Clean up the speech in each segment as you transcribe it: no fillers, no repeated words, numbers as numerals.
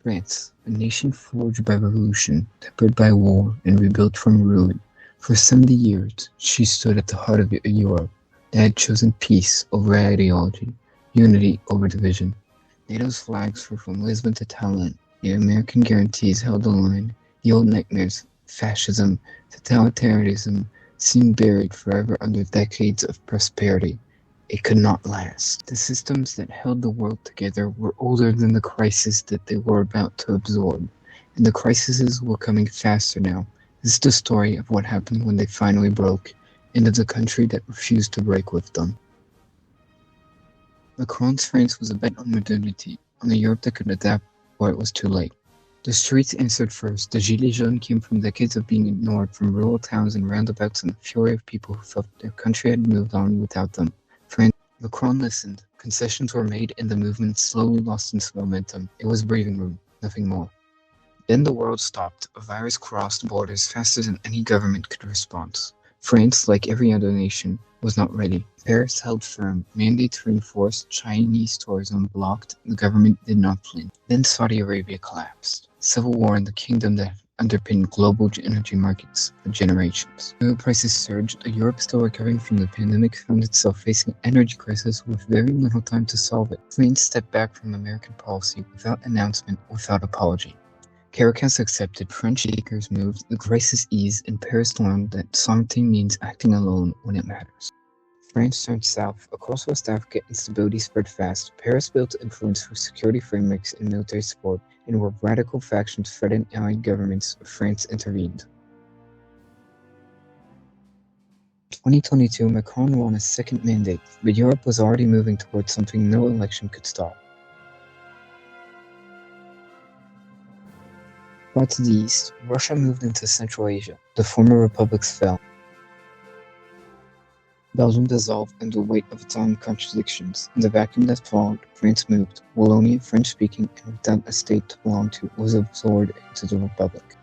France, a nation forged by revolution, tempered by war, and rebuilt from ruin. For 70 years, she stood at the heart of Europe. They had chosen peace over ideology, unity over division. NATO's flags flew from Lisbon to Tallinn. The American guarantees held the line. The old nightmares, fascism, totalitarianism, seemed buried forever under decades of prosperity. It could not last. The systems that held the world together were older than the crisis that they were about to absorb, and the crises were coming faster now. This is the story of what happened when they finally broke, and of the country that refused to break with them. Macron's France was a bet on modernity, on a Europe that could adapt before it was too late. The streets answered first. The Gilets jaunes came from decades of being ignored, from rural towns and roundabouts, and the fury of people who felt their country had moved on without them. Macron listened. Concessions were made, and the movement slowly lost its momentum. It was breathing room, nothing more. Then the world stopped. A virus crossed borders faster than any government could respond. France, like every other nation, was not ready. Paris held firm. Mandates reinforced. Chinese tourism blocked. The government did not flinch. Then Saudi Arabia collapsed. Civil war in the kingdom that underpinned global energy markets for generations. Oil prices surged. Europe, still recovering from the pandemic, found itself facing an energy crisis with very little time to solve it. France stepped back from American policy without announcement, without apology. Caracas accepted, French leaders moved, the crisis eased, and Paris learned that sovereignty means acting alone when it matters. France turned south. Across West Africa, instability spread fast. Paris built influence through security frameworks and military support, and where radical factions threatened allied governments, France intervened. In 2022, Macron won a second mandate, but Europe was already moving towards something no election could stop. Far to the east, Russia moved into Central Asia. The former republics fell. Belgium dissolved under the weight of its own contradictions. In the vacuum that followed, France moved. Wallonia, French-speaking and without a state to belong to, was absorbed into the republic.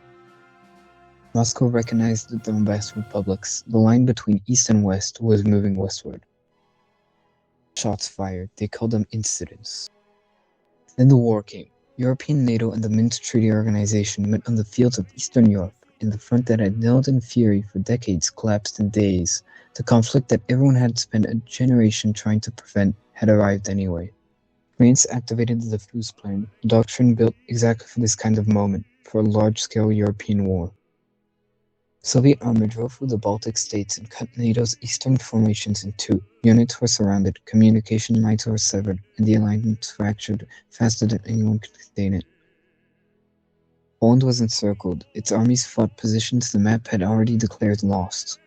Moscow recognized the Donbass republics. The line between east and west was moving westward. Shots fired. They called them incidents. Then the war came. European NATO and the Minsk Treaty Organization met on the fields of Eastern Europe, and the front that had knelt in fury for decades collapsed in days. The conflict that everyone had spent a generation trying to prevent had arrived anyway. France activated the Diffuse Plan, a doctrine built exactly for this kind of moment, for a large-scale European war. Soviet army drove through the Baltic states and cut NATO's eastern formations in two. Units were surrounded, communication lines were severed, and the alliance fractured faster than anyone could contain it. Poland was encircled. Its armies fought positions the map had already declared lost.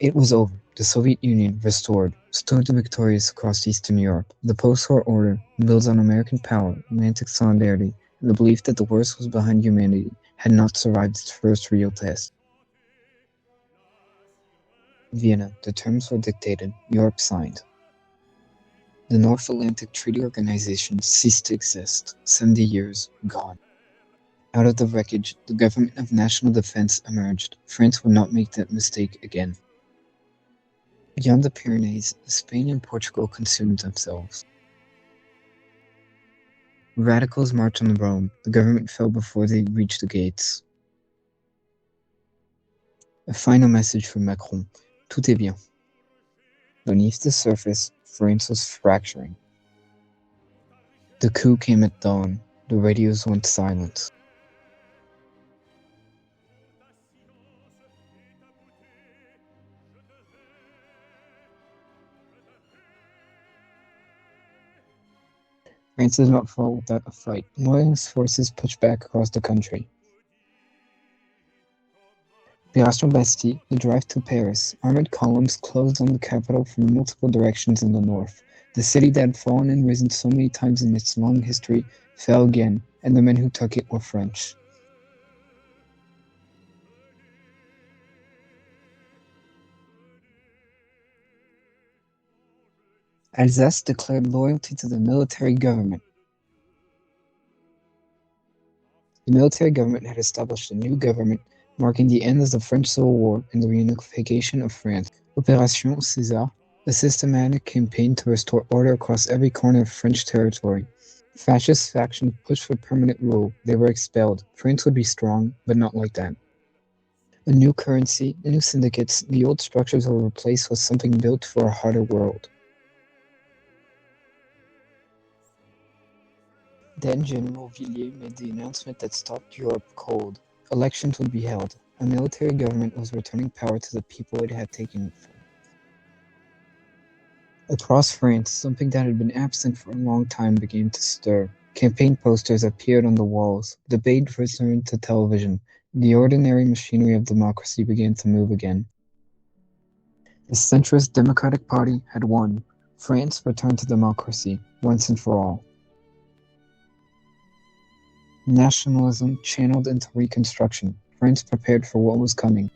It was over. The Soviet Union, restored, stood victorious across Eastern Europe. The post-war order builds on American power, Atlantic solidarity, and the belief that the worst was behind humanity had not survived its first real test. Vienna, the terms were dictated. Europe signed. The North Atlantic Treaty Organization ceased to exist. 70 years gone. Out of the wreckage, the government of national defense emerged. France would not make that mistake again. Beyond the Pyrenees, Spain and Portugal consumed themselves. Radicals marched on Rome. The government fell before they reached the gates. A final message from Macron. Tout est bien. Beneath the surface, France was fracturing. The coup came at dawn. The radios went silent. France did not fall without a fight. Loyalist forces pushed back across the country. Place Bastille, the drive to Paris, armored columns closed on the capital from multiple directions in the north. The city that had fallen and risen so many times in its long history fell again, and the men who took it were French. Alsace declared loyalty to the military government. The military government had established a new government, marking the end of the French Civil War and the reunification of France. Opération César, a systematic campaign to restore order across every corner of French territory. Fascist factions pushed for permanent rule. They were expelled. France would be strong, but not like that. A new currency, new syndicates, the old structures were replaced with something built for a harder world. Then General Villiers made the announcement that stopped Europe cold. Elections would be held. A military government was returning power to the people it had taken from. Across France, something that had been absent for a long time began to stir. Campaign posters appeared on the walls. Debate returned to television. The ordinary machinery of democracy began to move again. The centrist Democratic Party had won. France returned to democracy, once and for all. Nationalism channeled into Reconstruction. France prepared for what was coming.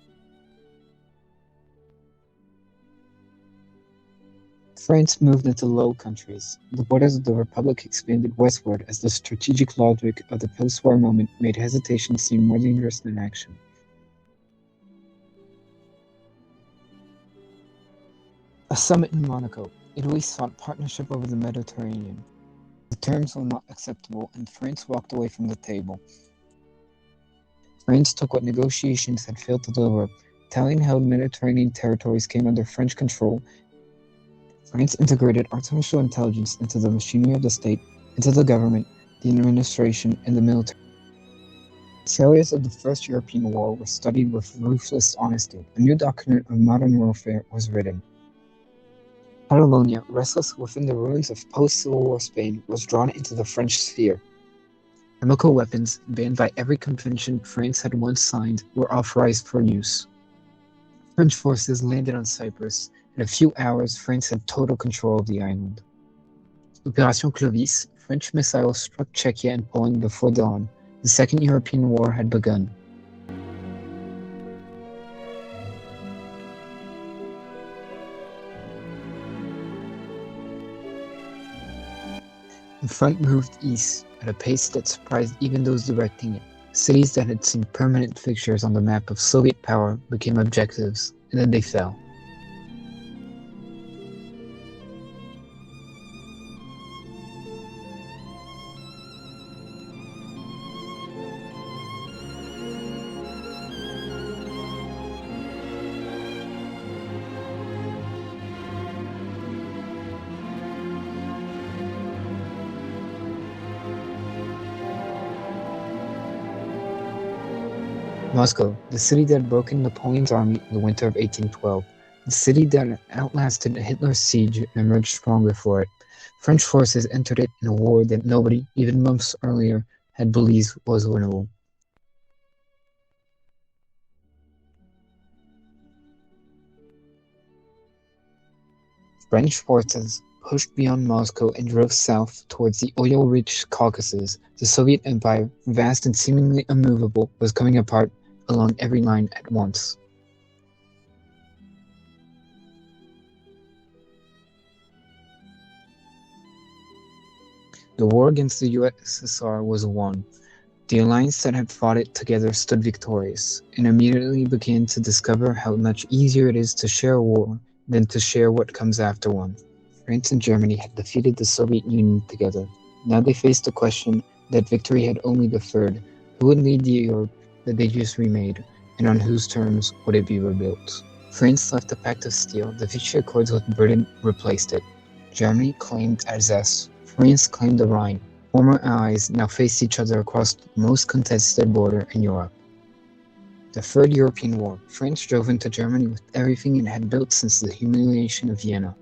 France moved into the Low Countries. The borders of the Republic expanded westward as the strategic logic of the post-war moment made hesitation seem more dangerous than action. A summit in Monaco. Italy sought partnership over the Mediterranean. The terms were not acceptable, and France walked away from the table. France took what negotiations had failed to deliver. Italian-held Mediterranean territories came under French control. France integrated artificial intelligence into the machinery of the state, into the government, the administration, and the military. Failures of the First European War were studied with ruthless honesty. A new doctrine of modern warfare was written. Catalonia, restless within the ruins of post-Civil War Spain, was drawn into the French sphere. Chemical weapons, banned by every convention France had once signed, were authorized for use. French forces landed on Cyprus. In a few hours, France had total control of the island. Opération Clovis, French missiles struck Czechia and Poland before dawn. The Second European War had begun. The front moved east at a pace that surprised even those directing it. Cities that had seen permanent fixtures on the map of Soviet power became objectives, and then they fell. Moscow, the city that broke in Napoleon's army in the winter of 1812, the city that outlasted Hitler's siege and emerged stronger for it. French forces entered it in a war that nobody, even months earlier, had believed was winnable. French forces pushed beyond Moscow and drove south towards the oil-rich Caucasus. The Soviet Empire, vast and seemingly immovable, was coming apart along every line at once. The war against the USSR was won. The alliance that had fought it together stood victorious, and immediately began to discover how much easier it is to share a war than to share what comes after one. France and Germany had defeated the Soviet Union together. Now they faced the question that victory had only deferred: who would lead the Europe that they just remade, and on whose terms would it be rebuilt? France left the Pact of Steel. The Vichy Accords with Britain replaced it. Germany claimed Alsace. France claimed the Rhine. Former allies now faced each other across the most contested border in Europe. The Third European War. France drove into Germany with everything it had built since the humiliation of Vienna.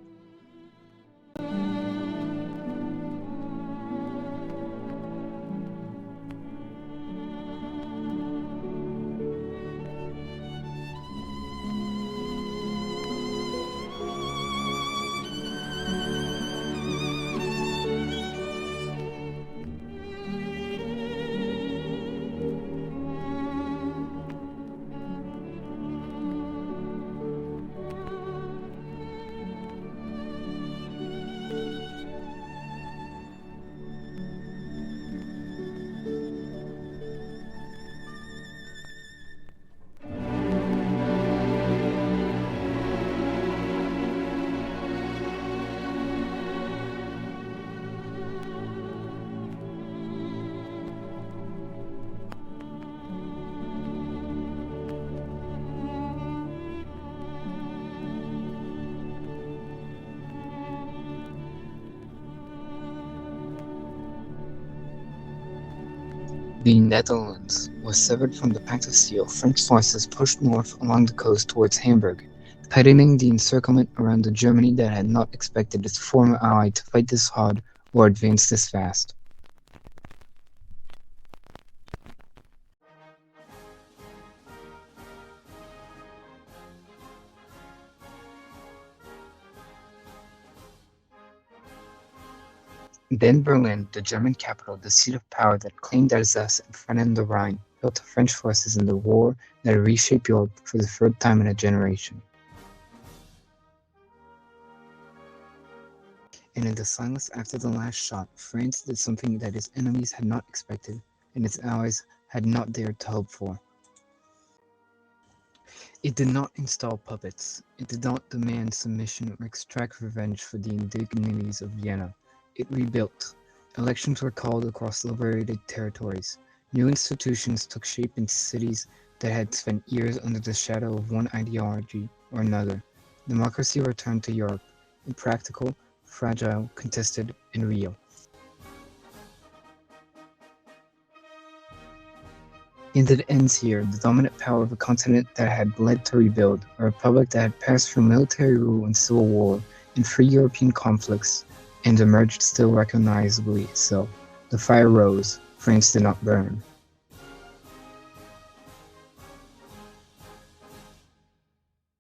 The Netherlands was severed from the Pact of Steel. French forces pushed north along the coast towards Hamburg, tightening the encirclement around a Germany that had not expected its former ally to fight this hard or advance this fast. Then Berlin, the German capital, the seat of power that claimed Alsace and threatened the Rhine, fell to French forces in the war that reshaped Europe for the third time in a generation. And in the silence after the last shot, France did something that its enemies had not expected and its allies had not dared to hope for. It did not install puppets. It did not demand submission or extract revenge for the indignities of Vienna. It rebuilt. Elections were called across liberated territories. New institutions took shape in cities that had spent years under the shadow of one ideology or another. Democracy returned to Europe, impractical, fragile, contested, and real. And it ends here, the dominant power of a continent that had bled to rebuild, a republic that had passed through military rule and civil war, and three European conflicts, and emerged still recognizably itself. The fire rose, France did not burn.